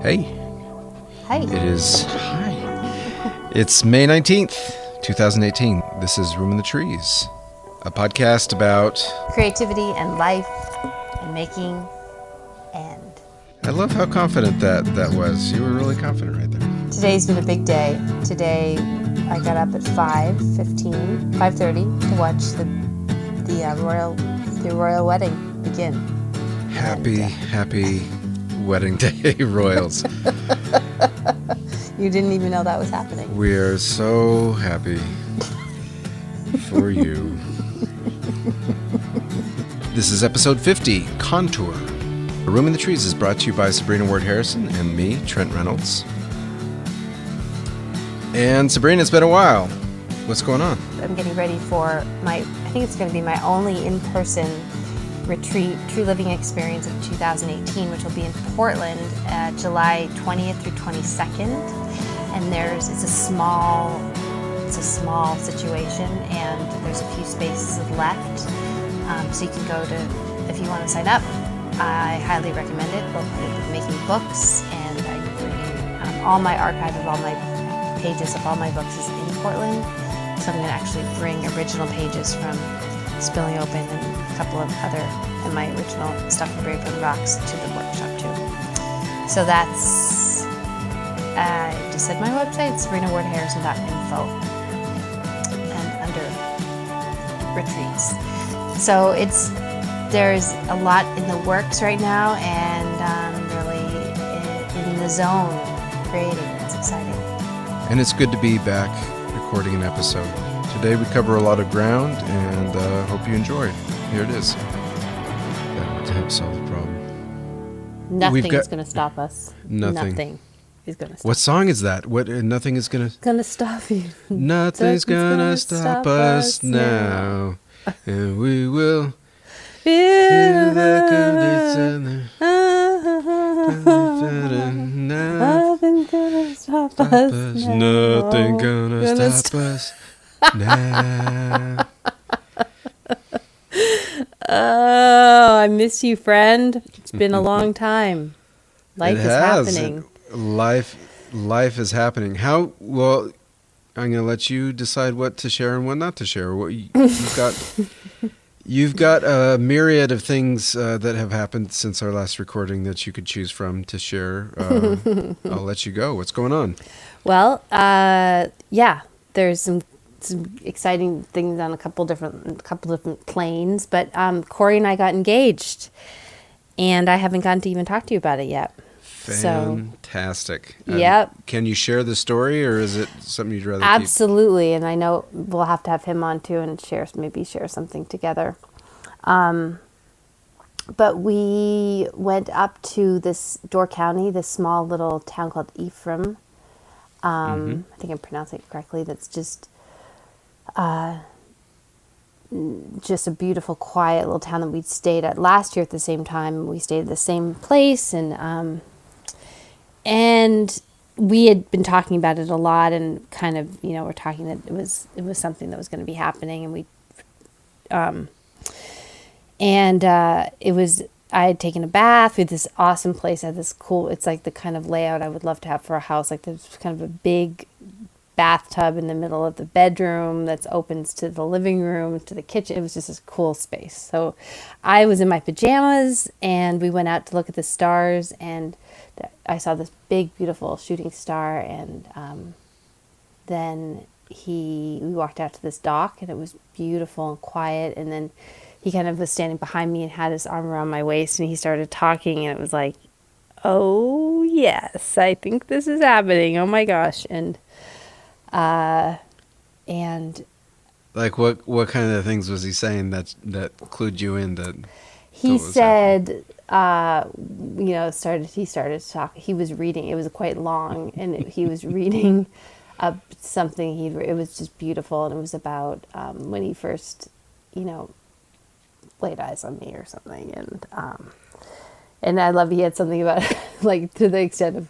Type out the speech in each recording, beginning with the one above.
Hey. Hi. It's May 19th, 2018. This is Room in the Trees, a podcast about Creativity and life and making and... I love how confident that was. You were really confident right there. Today's been a big day. Today I got up at 5:30 to watch the royal wedding begin. Happy wedding day, royals. You didn't even know that was happening. We are so happy for you. This is episode 50, Contour. A Room in the Trees is brought to you by Sabrina Ward Harrison and me, Trent Reynolds. And Sabrina, it's been a while. What's going on? I'm getting ready for I think it's going to be my only in-person retreat, Tree Living Experience of 2018, which will be in Portland, July 20th through 22nd. And it's a small situation, and there's a few spaces left. So you can go to, if you want to sign up, I highly recommend it. We'll be making books, and I'm bringing all my archive of all my pages of all my books is in Portland. So I'm going to actually bring original pages from Spilling Open and a couple of other, and my original stuff from Brave Wood Rocks to the workshop too. So that's, I just said my website, sabrinawardharrison.info, and under retreats. So there's a lot in the works right now, and really in the zone, creating. It's exciting. And it's good to be back recording an episode. Today we cover a lot of ground, and hope you enjoy. Here it is. That would help solve the problem. Nothing is going to stop us. Nothing is going to stop. What song is that? Nothing is going to stop you. Nothing's gonna stop us now. And we will feel the goodness in Nothing gonna stop us now. Nothing gonna stop us now. Oh, I miss you, friend. It's been a long time. Life is happening. Life is happening. How well? I'm gonna let you decide what to share and what not to share. What you've got a myriad of things that have happened since our last recording that you could choose from to share. I'll let you go. What's going on? Well, there's some exciting things on a couple different planes, but Corey and I got engaged, and I haven't gotten to even talk to you about it yet. Fantastic. Yep. Can you share the story, or is it something you'd rather Absolutely, and I know we'll have to have him on too and share something together. But we went up to this Door County, this small little town called Ephraim. I think I'm pronouncing it correctly. That's just a beautiful, quiet little town that we stayed at last year at the same time. We stayed at the same place, and we had been talking about it a lot, and kind of, we're talking that it was something that was going to be happening, and I had taken a bath. We had this awesome place. I had this cool, it's like the kind of layout I would love to have for a house. Like there's kind of a big bathtub in the middle of the bedroom that opens to the living room, to the kitchen. It was just a cool space. So I was in my pajamas, and we went out to look at the stars, and I saw this big, beautiful shooting star, and then we walked out to this dock, and it was beautiful and quiet, and then he kind of was standing behind me and had his arm around my waist, and he started talking, and it was like, oh yes, I think this is happening. Oh my gosh. And like what kind of things was he saying that clued you in? That he said, he started to talk. He was reading. It was quite long, and he was reading something. It was just beautiful, and it was about when he first, laid eyes on me or something, and I love. He had something about like to the extent of,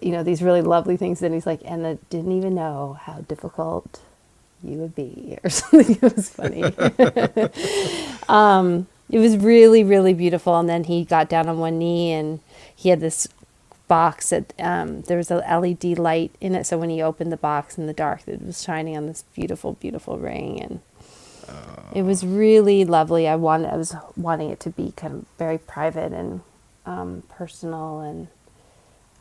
these really lovely things. Then he's like, and I didn't even know how difficult you would be, or something. It was funny. It was really, really beautiful. And then he got down on one knee, and he had this box that there was a LED light in it, so when he opened the box in the dark, it was shining on this beautiful, beautiful ring, and it was really lovely. I was wanting it to be kind of very private and personal, and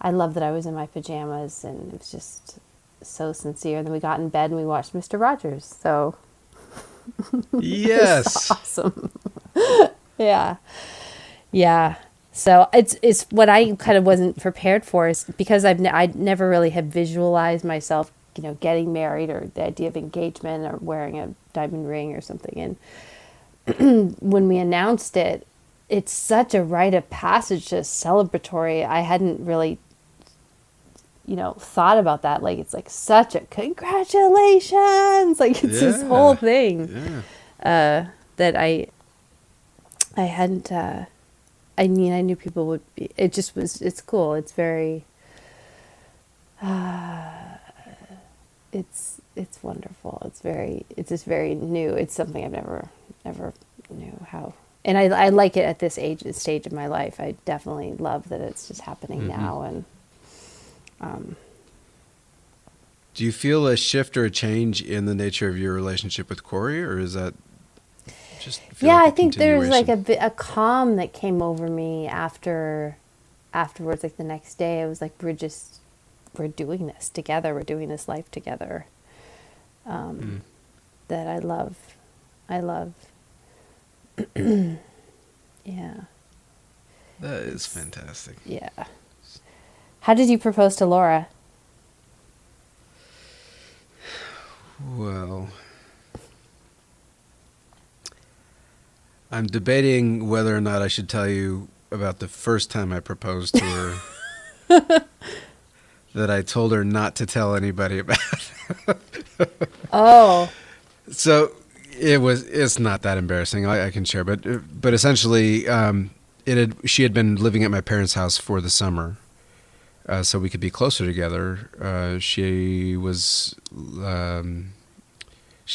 I love that I was in my pajamas, and it was just so sincere. And then we got in bed and we watched Mr. Rogers. So Yes. awesome. Yeah. Yeah. So it's what I kind of wasn't prepared for, is because I never really had visualized myself, getting married, or the idea of engagement or wearing a diamond ring or something. And when we announced it, it's such a rite of passage, just celebratory. I hadn't really, thought about that. Like, it's like such a congratulations. Like, it's this whole thing that I hadn't. I knew people would be. It just was. It's cool. It's very. It's wonderful. It's just very new. It's something I've never knew how. And I like it at this stage of my life. I definitely love that it's just happening now. And do you feel a shift or a change in the nature of your relationship with Corey, or is that just feel like I a think there's like continuation? a calm that came over me afterwards. Like the next day, I was like, we're doing this together. We're doing this life together. That I love. Yeah. That is fantastic. Yeah. How did you propose to Laura? Well, I'm debating whether or not I should tell you about the first time I proposed to her that I told her not to tell anybody about. Oh. So it's not that embarrassing. I can share, but essentially, she had been living at my parents' house for the summer, so we could be closer together. She's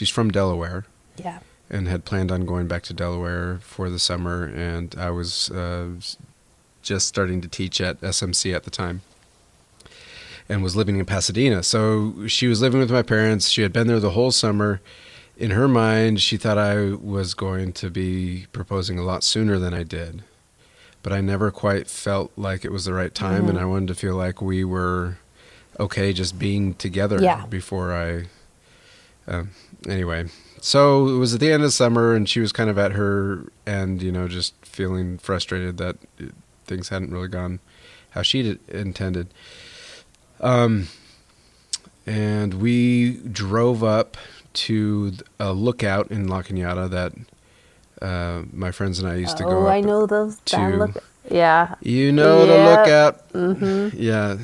from Delaware. Yeah. And had planned on going back to Delaware for the summer, and I was just starting to teach at SMC at the time, and was living in Pasadena. So she was living with my parents. She had been there the whole summer. In her mind, she thought I was going to be proposing a lot sooner than I did, but I never quite felt like it was the right time, and I wanted to feel like we were okay just being together before I... anyway... So it was at the end of summer, and she was kind of at her end, just feeling frustrated that things hadn't really gone how she'd intended. And we drove up to a lookout in La Cañada that my friends and I used to go up. Oh, I know those. Yeah. You know the lookout. Mm-hmm. Yeah.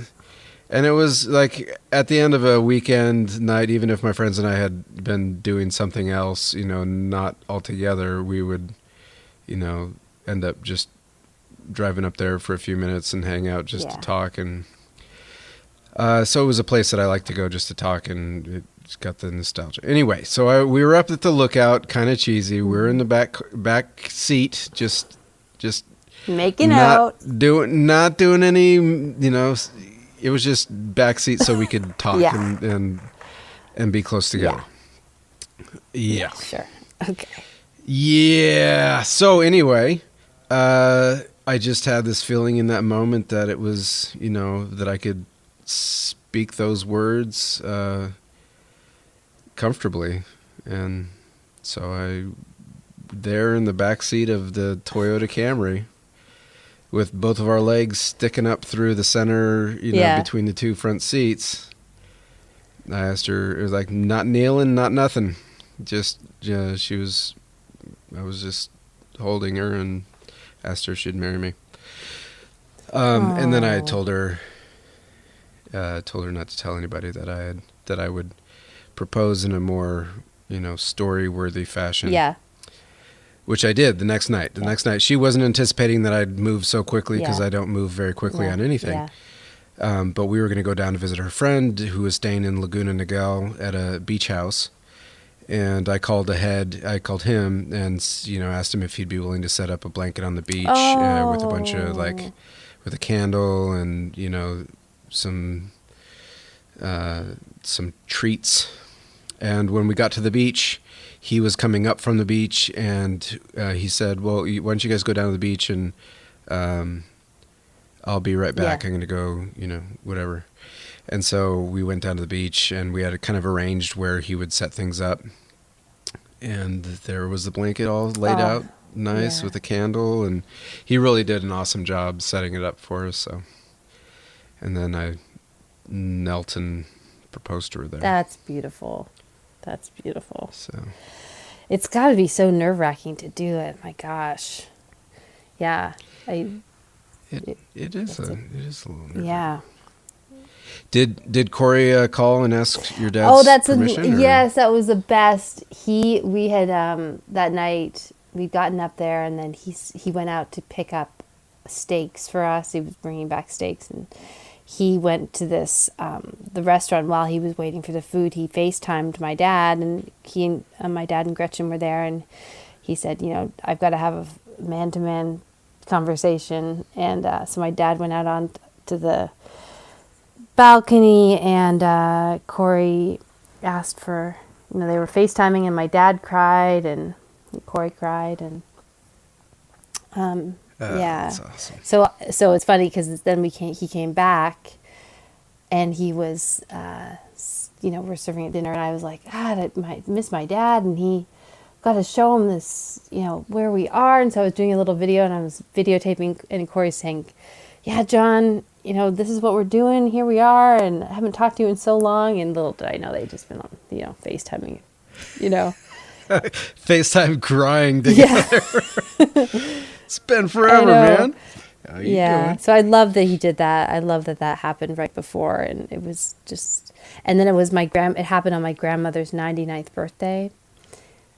And it was like at the end of a weekend night, even if my friends and I had been doing something else, not all together, we would, end up just driving up there for a few minutes and hang out just to talk. And so it was a place that I like to go just to talk, and it's got the nostalgia. Anyway, so we were up at the lookout, kind of cheesy. We were in the back seat, just making out, not doing any, it was just backseat so we could talk and be close together. Yeah. Sure. Okay. Yeah. So anyway, I just had this feeling in that moment that it was, that I could speak those words comfortably. And so there in the backseat of the Toyota Camry, with both of our legs sticking up through the center, between the two front seats, I asked her, it was like, not kneeling, not nothing. Just, I was just holding her and asked her if she'd marry me. And then I told her not to tell anybody that I would propose in a more, story-worthy fashion. Yeah. Which I did the next night. The next night, she wasn't anticipating that I'd move so quickly, because I don't move very quickly on anything. Yeah. But we were going to go down to visit her friend who was staying in Laguna Niguel at a beach house. And I called him and, asked him if he'd be willing to set up a blanket on the beach with a bunch of with a candle and some treats. And when we got to the beach, he was coming up from the beach, and he said, "Well, why don't you guys go down to the beach, and I'll be right back. Yeah. I'm going to go, whatever." And so we went down to the beach, and we had kind of arranged where he would set things up. And there was the blanket all laid out nice yeah. with a candle, and he really did an awesome job setting it up for us. So, and then I knelt and proposed to her there. That's beautiful. That's beautiful. So It's got to be so nerve-wracking to do it. My gosh. Yeah. it is a little nervous. Yeah. Did Corey call and ask your dad's Oh, that's permission? Or? yes, that was the best. We had that night we'd gotten up there, and then he went out to pick up steaks for us. He was bringing back steaks, and he went to this the restaurant. While he was waiting for the food, he FaceTimed my dad, and my dad and Gretchen were there, and he said, I've got to have a man-to-man conversation. And so my dad went out on to the balcony, and Corey asked for, they were FaceTiming, and my dad cried, and Corey cried, and yeah. That's awesome. So it's funny because then he came back, and he was, we're serving at dinner, and I was like, God, I miss my dad, and he got to show him this, where we are. And so I was doing a little video, and I was videotaping, and Corey's saying, yeah, John, this is what we're doing. Here we are, and I haven't talked to you in so long. And little did I know they'd just been on, FaceTiming, FaceTime crying together. Yeah. It's been forever, man. How you doing? So I love that he did that. I love that happened right before, and it was just, and then it was it happened on my grandmother's 99th birthday.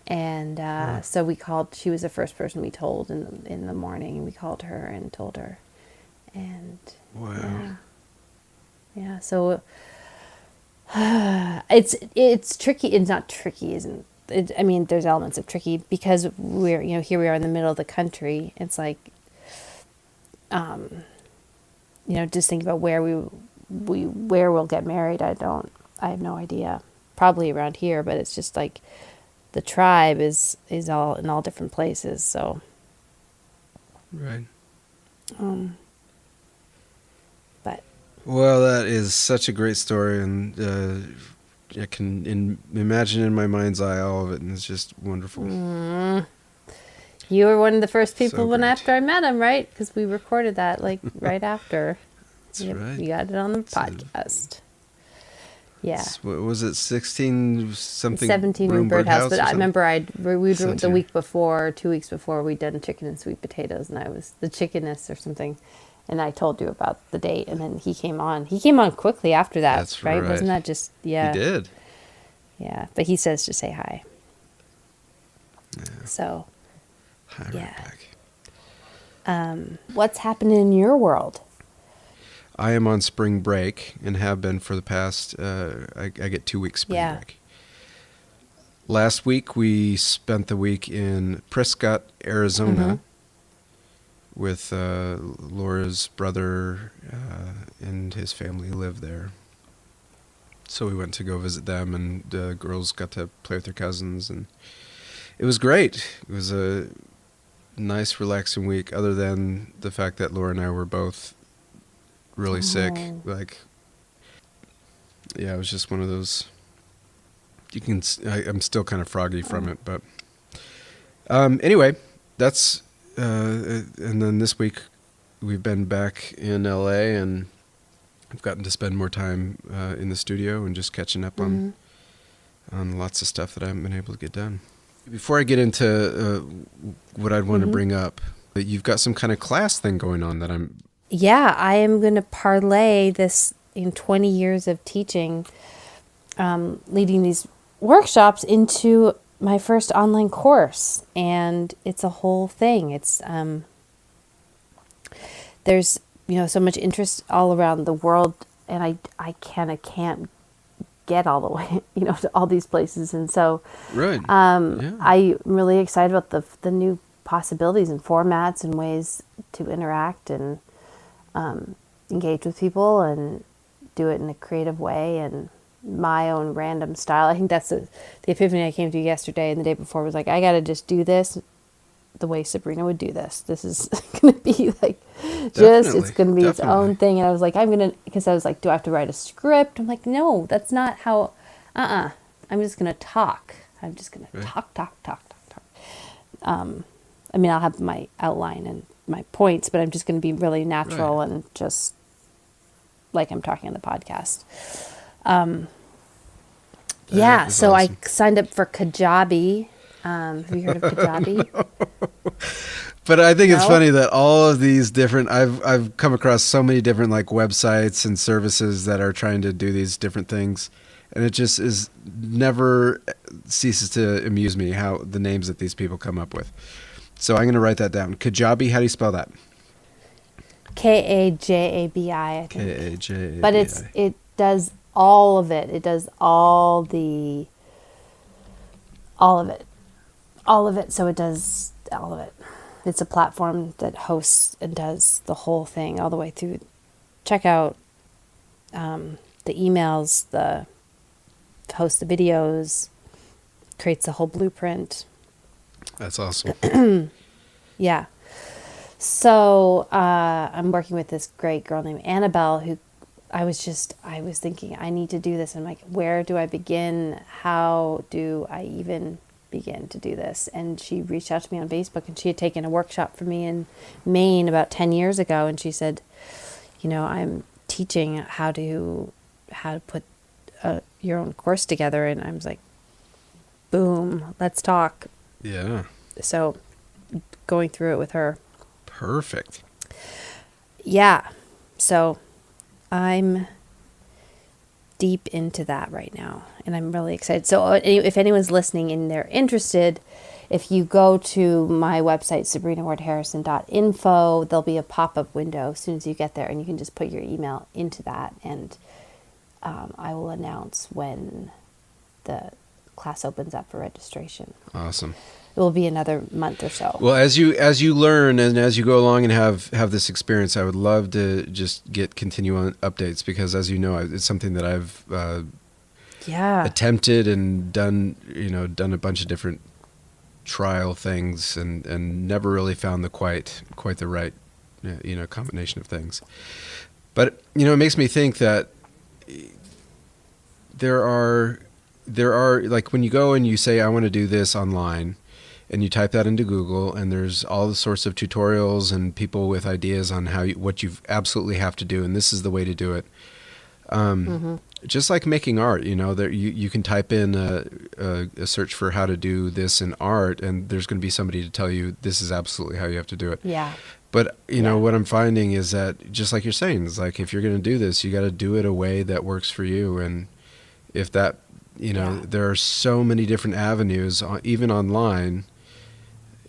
And so we called, she was the first person we told in the morning. We called her and told her. And Wow. yeah. So it's tricky. It's not tricky, isn't it? I mean, there's elements of tricky because we're, here we are in the middle of the country. It's like, just think about where where we'll get married. I have no idea. Probably around here, but it's just like the tribe is all in all different places. So, Right. but Well, that is such a great story, and I can imagine in my mind's eye all of it, and it's just wonderful. you were one of the first people So when great. after I met him, right? Because we recorded that like right after. That's Yep, right. we got it on the a- podcast. Yeah. What was it? 16 something. 17 room birdhouse, but or I something? remember we the 17. week before, 2 weeks before, we'd done chicken and sweet potatoes, and I was the chickenist or something, and I told you about the date, and then he came on. He came on quickly after that, That's right? right. Wasn't that just yeah? He did. Yeah, but he says to say hi. Yeah. So, Hi, Yeah. right back. what's happening in your world? I am on spring break and have been for the past, I get 2 weeks spring Yeah. break. Last week we spent the week in Prescott, Arizona with Laura's brother and his family live there. So we went to go visit them, and the girls got to play with their cousins, and it was great. It was a nice, relaxing week, other than the fact that Laura and I were both really sick. Oh. Like, yeah, it was just one of those. I'm still kind of froggy from it, but anyway, that's and then this week we've been back in LA, and I've gotten to spend more time in the studio and just catching up on lots of stuff that I haven't been able to get done. Before I get into what I'd want to bring up, you've got some kind of class thing going on that I'm. Yeah, I am going to parlay this in 20 years of teaching, leading these workshops into my first online course. And it's a whole thing. It's, there's, so much interest all around the world, and I can't get all the way, to all these places. And so, Right. Yeah. I'm really excited about the new possibilities and formats and ways to interact, and engage with people and do it in a creative way and my own random style. I think that's the epiphany I came to yesterday and the day before was like, I got to just do this the way Sabrina would do this. This is going to be like, it's going to be its own thing. And I was like, because I was like, do I have to write a script? I'm like, no, that's not how, I'm just going to talk. I'm just going to talk. I mean, I'll have my outline and my points, but I'm just going to be really natural and just like I'm talking on the podcast. So awesome. I signed up for Kajabi. Have you heard of Kajabi? But I think it's funny that all of these different, I've come across so many different like websites and services that are trying to do these different things. And it just is never ceases to amuse me how the names that these people come up with. So I'm going to write that down. Kajabi, how do you spell that? Kajabi, I think. Kajabi. But it does all of it. It does all of it. So it does all of it. It's a platform that hosts and does the whole thing all the way through. Check out the emails, hosts the videos, creates the whole blueprint. That's awesome. Yeah. So I'm working with this great girl named Annabelle who I was thinking I need to do this. I'm like, where do I begin? How do I even begin to do this? And she reached out to me on Facebook and she had taken a workshop for me in Maine about 10 years ago. And she said, I'm teaching how to put your own course together. And I was like, boom, let's talk. Yeah. So going through it with her. Perfect. Yeah. So I'm deep into that right now and I'm really excited. So if anyone's listening and they're interested, if you go to my website, sabrinawardharrison.info, there'll be a pop-up window as soon as you get there and you can just put your email into that and I will announce when the class opens up for registration. Awesome. It will be another month or so. Well, as you learn and as you go along and have this experience, I would love to just get continual updates because, as you know, it's something that I've attempted and done a bunch of different trial things and never really found quite the right combination of things. But it makes me think that there are like when you go and you say I want to do this online. And you type that into Google, and there's all the sorts of tutorials and people with ideas on what you absolutely have to do, and this is the way to do it. Just like making art, there you can type in a search for how to do this in art, and there's going to be somebody to tell you this is absolutely how you have to do it. Yeah. But what I'm finding is that just like you're saying, it's like if you're going to do this, you got to do it a way that works for you, and if that there are so many different avenues, even online.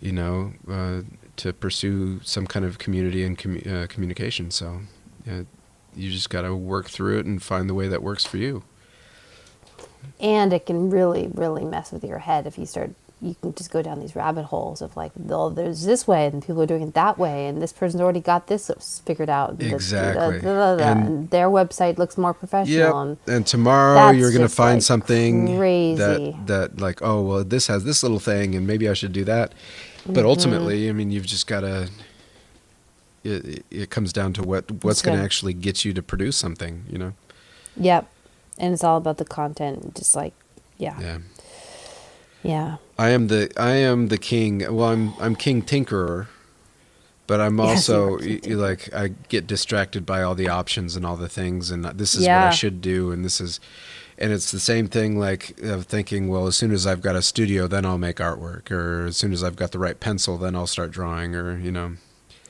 To pursue some kind of community and communication. So you just got to work through it and find the way that works for you. And it can really, really mess with your head if you can just go down these rabbit holes of like, oh, there's this way and people are doing it that way and this person's already got this figured out. Exactly. And their website looks more professional. Yep. And tomorrow you're going to find something crazy that like, oh, well, this has this little thing and maybe I should do that. But ultimately, I mean, you've just got to, it comes down to what's going to actually get you to produce something, Yep. And it's all about the content, just like, yeah. I am the king. Well, I'm King Tinkerer, but I'm also like I get distracted by all the options and all the things, and this is what I should do, and this is, and it's the same thing like of thinking, well, as soon as I've got a studio, then I'll make artwork, or as soon as I've got the right pencil, then I'll start drawing, or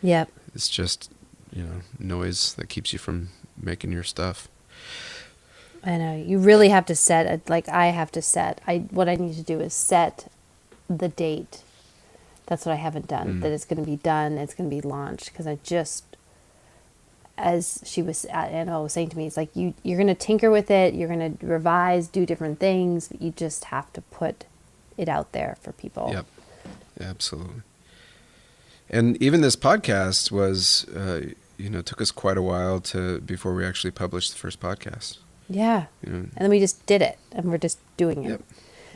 Yep. It's just noise that keeps you from making your stuff. I know. You really have to set what I need to do is set the date. That's what I haven't done. That it's going to be done. It's going to be launched because I just, as Anna was saying to me, it's like you're going to tinker with it. You're going to revise, do different things. But you just have to put it out there for people. Yep. Absolutely. And even this podcast was, it took us quite a while before we actually published the first podcast. Yeah. You know, And then we just did it, and we're just doing it. Yep.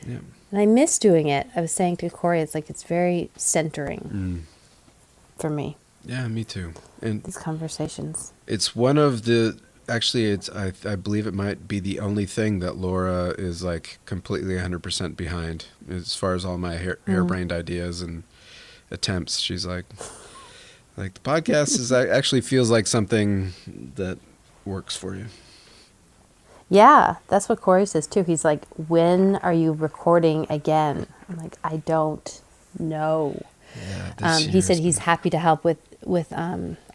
Yep. And I miss doing it. I was saying to Corey, it's like it's very centering for me, Yeah, me too. And these conversations. it's one of the actually it's I believe it might be the only thing that Laura is like completely 100% behind as far as all my harebrained ideas and attempts. She's like the podcast is actually feels like something that works for you. Yeah, that's what Corey says too. He's like, when are you recording again? I'm like, I don't know. Yeah, He said he's happy to help with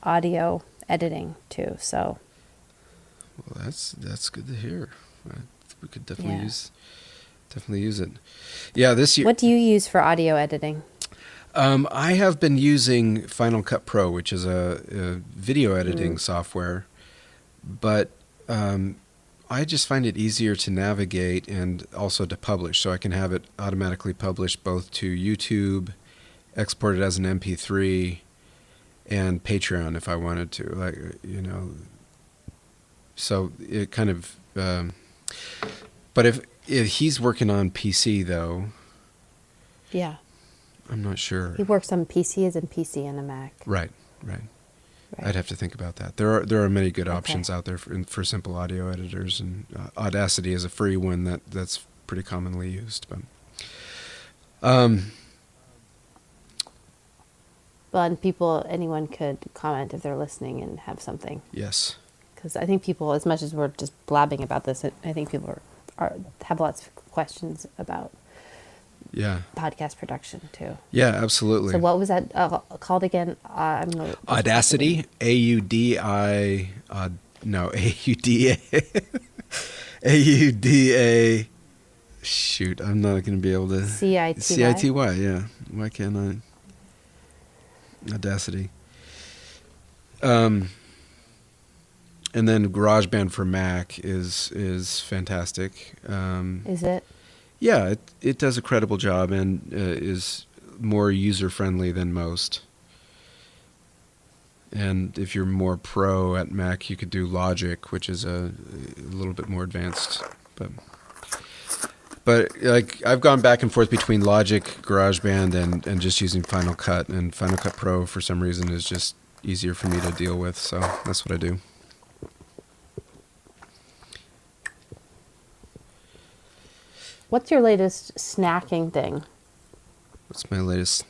audio editing too. So Well, that's good to hear. We could definitely Yeah. use it. Yeah, this year. what do you use for audio editing? I have been using Final Cut Pro, which is a video editing software, but I just find it easier to navigate and also to publish. So I can have it automatically published both to YouTube, export it as an MP3, and Patreon if I wanted to. So it kind of. But if he's working on PC though, Yeah, I'm not sure. he works on PC as in PC and a Mac. Right. Right. I'd have to think about that. There are many good options out there for simple audio editors, and Audacity is a free one that's pretty commonly used. But But anyone could comment if they're listening and have something. yes, Because I think people, as much as we're just blabbing about this, I think people have lots of questions about yeah, podcast production too. yeah, absolutely. So what was that called again? Audacity, AUDI, no, AUDA. Shoot, I'm not going to be able to. CITY? CITY, yeah. Why can't I? Audacity. And then GarageBand for Mac is fantastic. Is it? Yeah, it does a credible job and is more user friendly than most. And if you're more pro at Mac, you could do Logic, which is a little bit more advanced. But like I've gone back and forth between Logic, GarageBand, and just using Final Cut. And Final Cut Pro, for some reason, is just easier for me to deal with. So that's what I do. What's your latest snacking thing? What's my latest?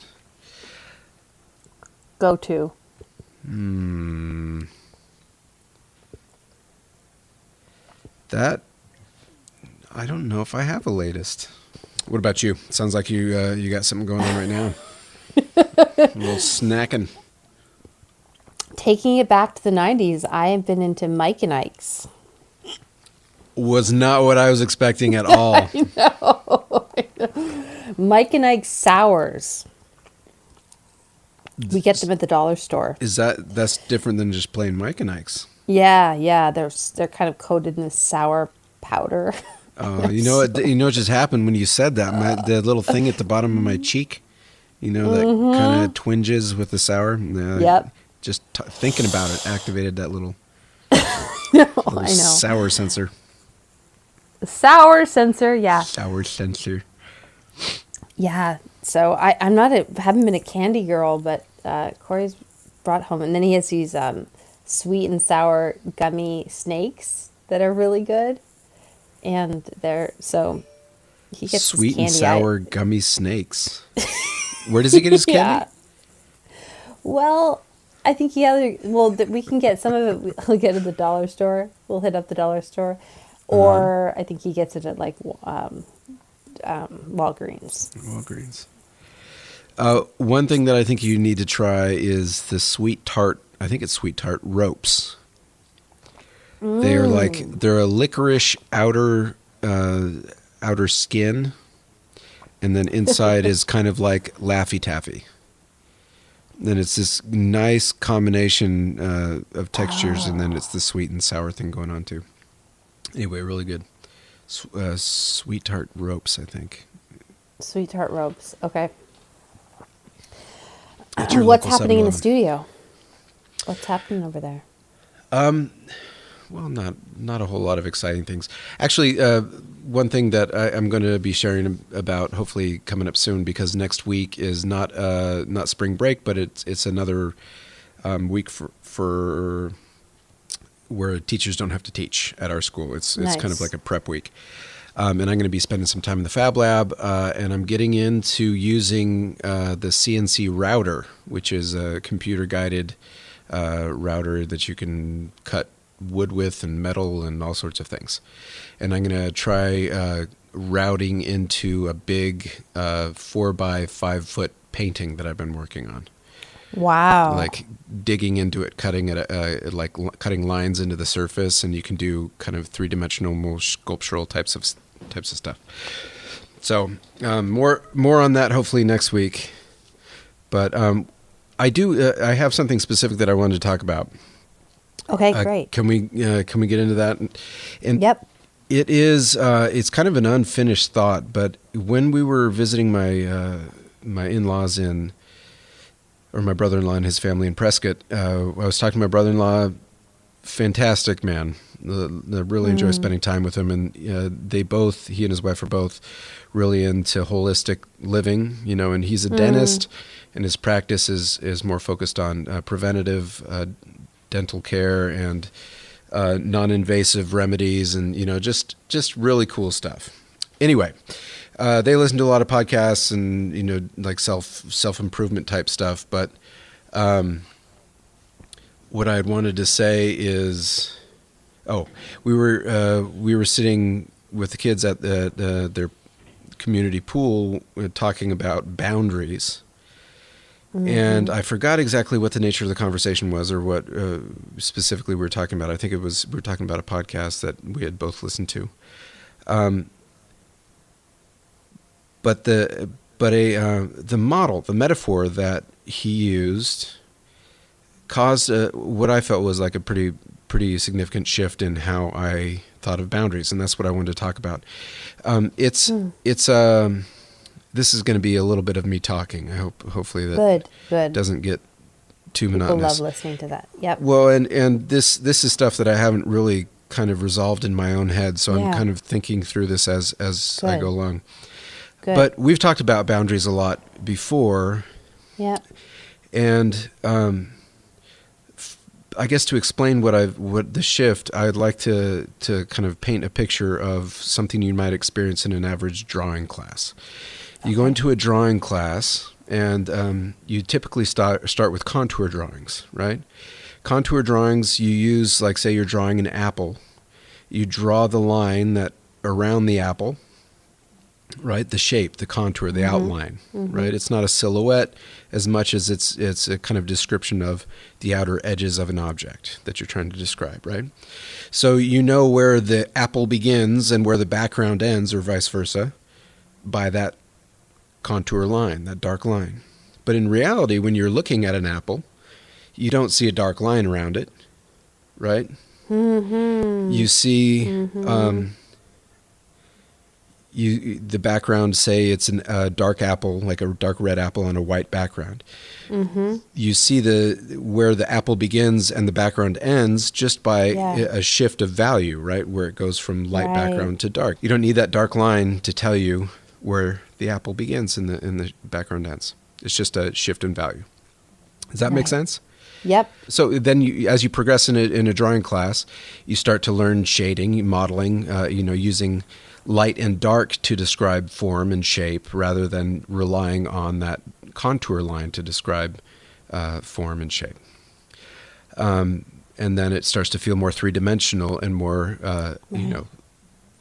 Go to. That I don't know if I have a latest. What about you? Sounds like you got something going on right now. A little snacking. Taking it back to the 90s, I have been into Mike and Ike's. Was not what I was expecting at all. Mike and Ike's sours. We get them at the dollar store. That's different than just plain Mike and Ike's? Yeah, they're kind of coated in this sour powder. You know what just happened when you said that? The little thing at the bottom of my cheek, that kind of twinges with the sour. Yep. Just thinking about it activated that little I know. sour sensor. Sour sensor, yeah. Sour sensor. Yeah. So haven't been a candy girl, but Corey's brought home, and then he has these sweet and sour gummy snakes that are really good, and he gets Sweet this candy. and sour gummy snakes. Where does he get his candy? Yeah. Well, I think we can get some of it. We'll get at the dollar store. We'll hit up the dollar store, or I think he gets it at like Walgreens. Walgreens. One thing that I think you need to try is the Sweet Tart. I think it's Sweet Tart ropes. They're a licorice outer skin, and then inside is kind of like Laffy Taffy. Then it's this nice combination of textures, and then it's the sweet and sour thing going on too. Anyway, really good. Sweet Tart ropes, I think. Sweet Tart ropes. Okay. At your What's local happening in the 7-Eleven. studio? What's happening over there? Well, not a whole lot of exciting things. Actually, one thing that I'm going to be sharing about, hopefully coming up soon, because next week is not spring break, but it's another week for where teachers don't have to teach at our school. It's kind of Nice. like a prep week. And I'm going to be spending some time in the Fab Lab, and I'm getting into using the CNC router, which is a computer-guided router that you can cut wood with and metal and all sorts of things. And I'm going to try routing into a big 4 by 5 foot painting that I've been working on. Wow. Like digging into it, cutting it, cutting lines into the surface, and you can do kind of 3-dimensional, more sculptural types of stuff. So more on that hopefully next week. But I have something specific that I wanted to talk about. Okay, great. Can we get into that? And Yep. it is it's kind of an unfinished thought, but when we were visiting my in-laws or my brother-in-law and his family in Prescott, I was talking to my brother-in-law. Fantastic man. I really enjoy spending time with him, and he and his wife are both really into holistic living, and he's a dentist, and his practice is more focused on preventative dental care and non-invasive remedies, and just really cool stuff. Anyway, they listen to a lot of podcasts and like self-improvement type stuff, but what I wanted to say is, we were sitting with the kids at their community pool talking about boundaries. And I forgot exactly what the nature of the conversation was, or what specifically we were talking about. I think we were talking about a podcast that we had both listened to. But the model, the metaphor that he used, caused what I felt was like a pretty significant shift in how I thought of boundaries, and that's what I wanted to talk about. This is going to be a little bit of me talking. I hopefully that Good. doesn't get too People monotonous. love listening to that. Yep. Well, and this is stuff that I haven't really kind of resolved in my own head, so I'm Yeah. kind of thinking through this as I Good. go along. Good. But we've talked about boundaries a lot before, Yep. and I guess to explain what the shift, I'd like to kind of paint a picture of something you might experience in an average drawing class. You go into a drawing class, and you typically start with contour drawings, right? Contour drawings you use, like say you're drawing an apple. You draw the line that around the apple, right? The shape, the contour, the outline, right? It's not a silhouette as much as it's a kind of description of the outer edges of an object that you're trying to describe, right? So you know where the apple begins and where the background ends, or vice versa, by that contour line, that dark line. But in reality, when you're looking at an apple, you don't see a dark line around it, right? You see the background, say it's a dark apple, like a dark red apple on a white background. You see where the apple begins and the background ends just by a shift of value, right? Where it goes from light background to dark. You don't need that dark line to tell you where the apple begins and the background ends. It's just a shift in value. Does that make sense? Yep. So then, as you progress in a drawing class, you start to learn shading, modeling, using light and dark to describe form and shape, rather than relying on that contour line to describe form and shape. And then it starts to feel more three-dimensional and more,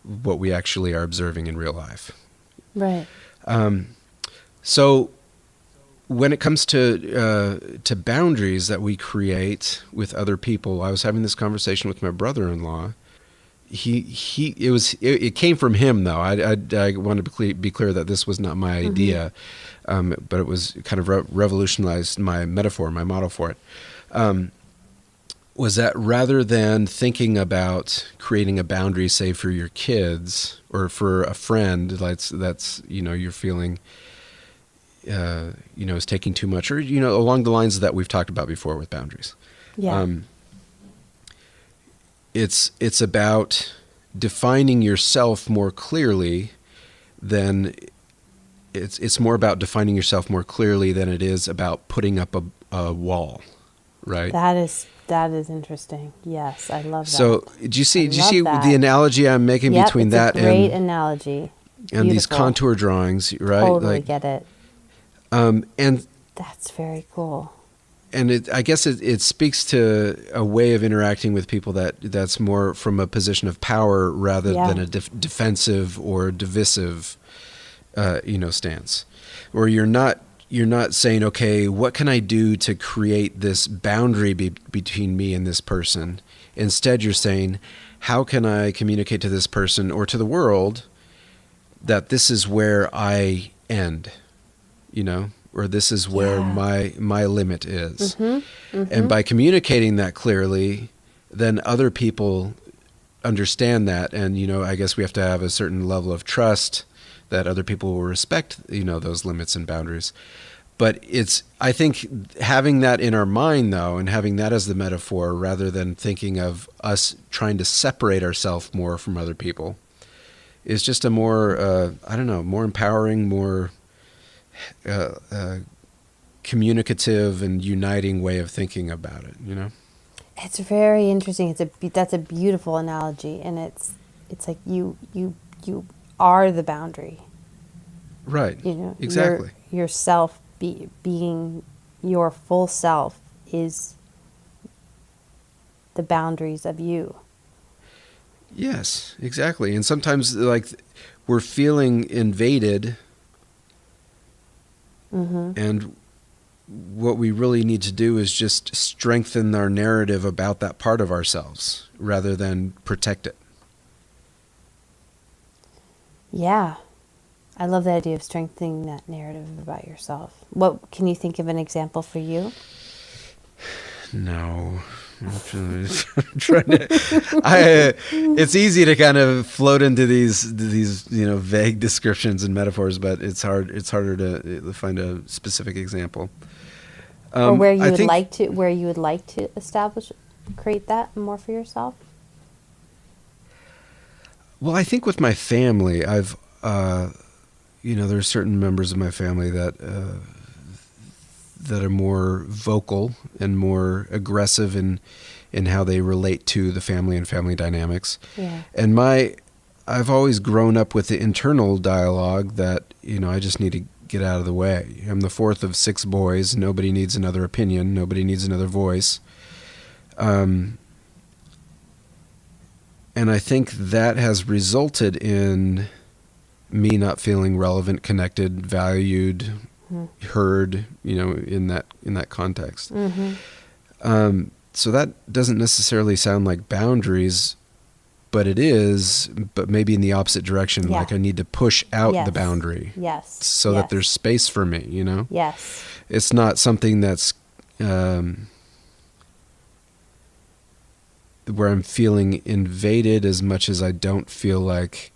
what we actually are observing in real life. Right. So when it comes to boundaries that we create with other people, I was having this conversation with my brother-in-law. It came from him, though. I want to be clear that this was not my idea, but it was kind of revolutionized my metaphor, my model for it. Was that rather than thinking about creating a boundary, say for your kids or for a friend that's you're feeling is taking too much, or along the lines that we've talked about before with boundaries. Yeah. It's about defining yourself more clearly than it's more about defining yourself more clearly than it is about putting up a wall, right? That is interesting. Yes, I love that. So do you see that. the analogy I'm making Yep, between it's that a great and analogy. and these Beautiful. contour drawings, right? Totally get it. And That's very cool. I guess it speaks to a way of interacting with people that's more from a position of power rather Yeah. than a defensive or divisive, stance, where you're not saying, okay, what can I do to create this boundary between me and this person? Instead, you're saying, how can I communicate to this person or to the world that this is where I end, or this is where Yeah. my limit is. And by communicating that clearly, then other people understand that. And, I guess we have to have a certain level of trust that other people will respect, those limits and boundaries. But I think having that in our mind, though, and having that as the metaphor, rather than thinking of us trying to separate ourselves more from other people, is just a more, more empowering, more communicative and uniting way of thinking about it, It's very interesting. That's a beautiful analogy, and it's like you are the boundary. Right. Exactly. Yourself being your full self is the boundaries of you. Yes, exactly. And sometimes we're feeling invaded, and what we really need to do is just strengthen our narrative about that part of ourselves rather than protect it. Yeah. I love the idea of strengthening that narrative about yourself. What can you think of an example for you? No. I'm trying to. It's easy to kind of float into these vague descriptions and metaphors, but it's harder to find a specific example. Or where you would like to create that more for yourself? Well, I think with my family, I've there's certain members of my family that are more vocal and more aggressive in how they relate to the family and family dynamics. Yeah. And I've always grown up with the internal dialogue that, I just need to get out of the way. I'm the fourth of 6 boys. Nobody needs another opinion. Nobody needs another voice. And I think that has resulted in me not feeling relevant, connected, valued, heard, in that context. So that doesn't necessarily sound like boundaries, but it is, but maybe in the opposite direction. Yeah. Like I need to push out Yes. the boundary. Yes. So that there's space for me, Yes. It's not something that's where I'm feeling invaded as much as I don't feel like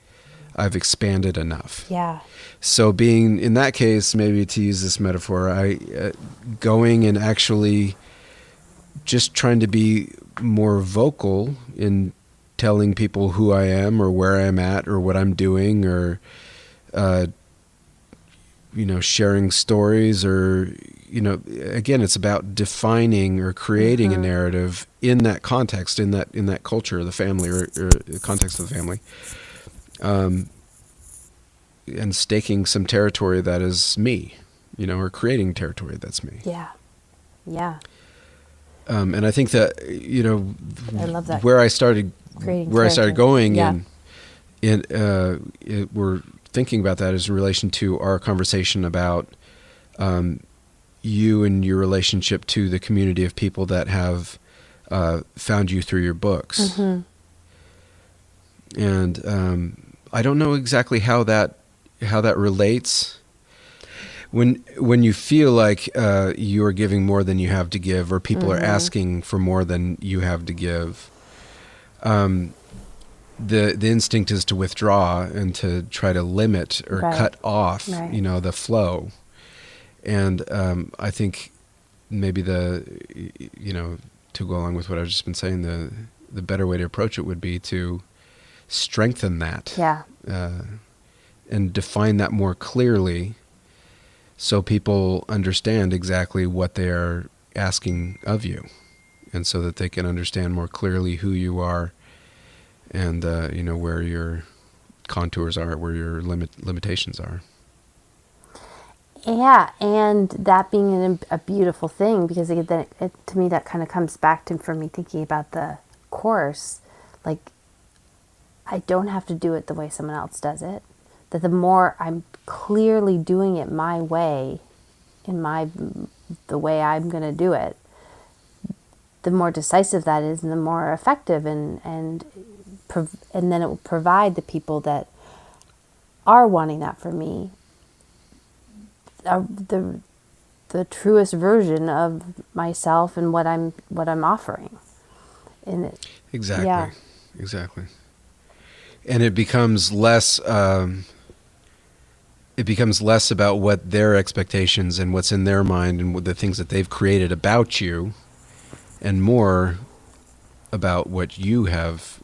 I've expanded enough. Yeah. So being, in that case, maybe to use this metaphor, going and actually just trying to be more vocal in telling people who I am or where I'm at or what I'm doing or, sharing stories or, again, it's about defining or creating a narrative in that context, in that culture of the family or the context of the family. And staking some territory that is me, or creating territory that's me. Yeah. Yeah. And I think that, I love that. where I started going Yeah. we're thinking about that is in relation to our conversation about you and your relationship to the community of people that have found you through your books. And I don't know exactly how that relates. When you feel like you're giving more than you have to give, or people are asking for more than you have to give, the instinct is to withdraw and to try to limit or Right. cut off, Right. the flow. And I think maybe to to go along with what I've just been saying, the better way to approach it would be to strengthen that. Yeah. And define that more clearly so people understand exactly what they are asking of you, and so that they can understand more clearly who you are and where your contours are, where your limitations are. Yeah, and that being a beautiful thing, because to me that kind of comes back to, for me, thinking about the course, like, I don't have to do it the way someone else does it. That the more I'm clearly doing it my way, the way I'm going to do it, the more decisive that is, and the more effective, and then it will provide the people that are wanting that for me the truest version of myself and what I'm offering. And Exactly. Yeah. Exactly. And it becomes less. It becomes less about what their expectations and what's in their mind and what the things that they've created about you, and more about what you have,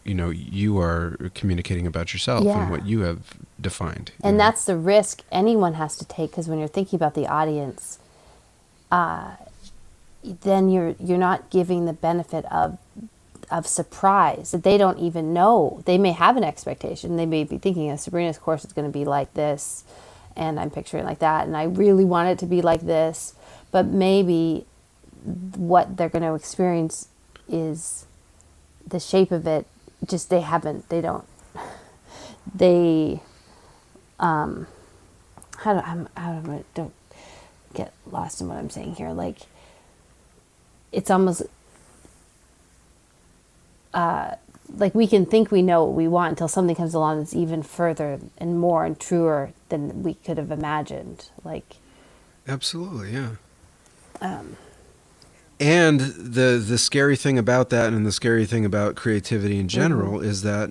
you are communicating about yourself Yeah. and what you have defined. And that's the risk anyone has to take, because when you're thinking about the audience, then you're not giving the benefit of surprise, that they don't even know. They may have an expectation. They may be thinking, Sabrina's course is going to be like this, and I'm picturing like that, and I really want it to be like this. But maybe what they're going to experience is the shape of it. Just don't get lost in what I'm saying here. Like, it's almost like we can think we know what we want until something comes along that's even further and more and truer than we could have imagined. Like, absolutely, yeah. And the scary thing about that, and the scary thing about creativity in general, is that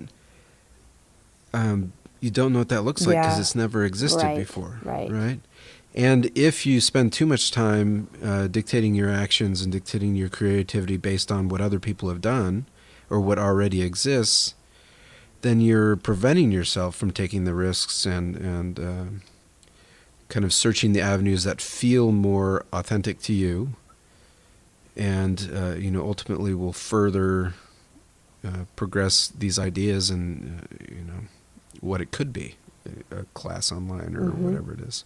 you don't know what that looks like, because it's never existed before. Right. And if you spend too much time dictating your actions and dictating your creativity based on what other people have done or what already exists, then you're preventing yourself from taking the risks and kind of searching the avenues that feel more authentic to you, and ultimately will further progress these ideas and what it could be, a class online or whatever it is.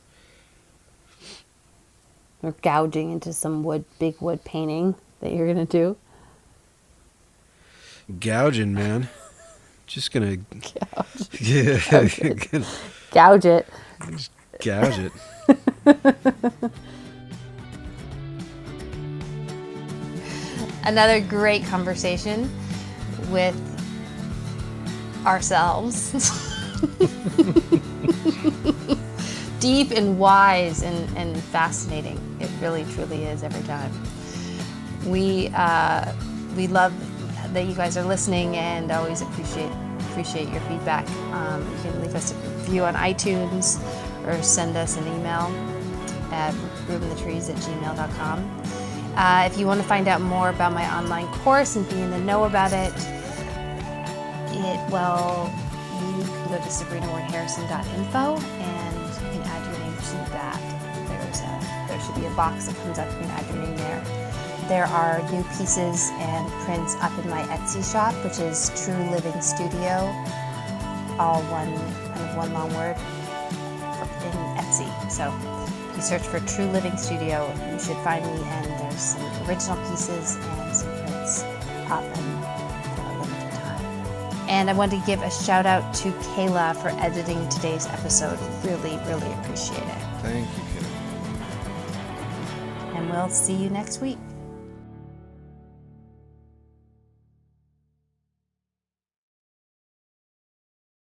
or gouging into some big wood painting that you're going to do. Gouging, man. Just gonna Gouge it. Just gouge it. Another great conversation with ourselves. Deep and wise and fascinating. It really, truly is every time. We love that you guys are listening, and always appreciate your feedback. You can leave us a review on iTunes or send us an email at roominthetrees@gmail.com. If you want to find out more about my online course and be in the know about it, you can go to sabrinawardharrison.info and you can add your name to that. There should be a box that comes up. You can add your name there. There are new pieces and prints up in my Etsy shop, which is True Living Studio, all one long word in Etsy. So if you search for True Living Studio, you should find me, and there's some original pieces and some prints up and for a limited time. And I want to give a shout out to Kayla for editing today's episode. Really, really appreciate it. Thank you, Kayla. And we'll see you next week.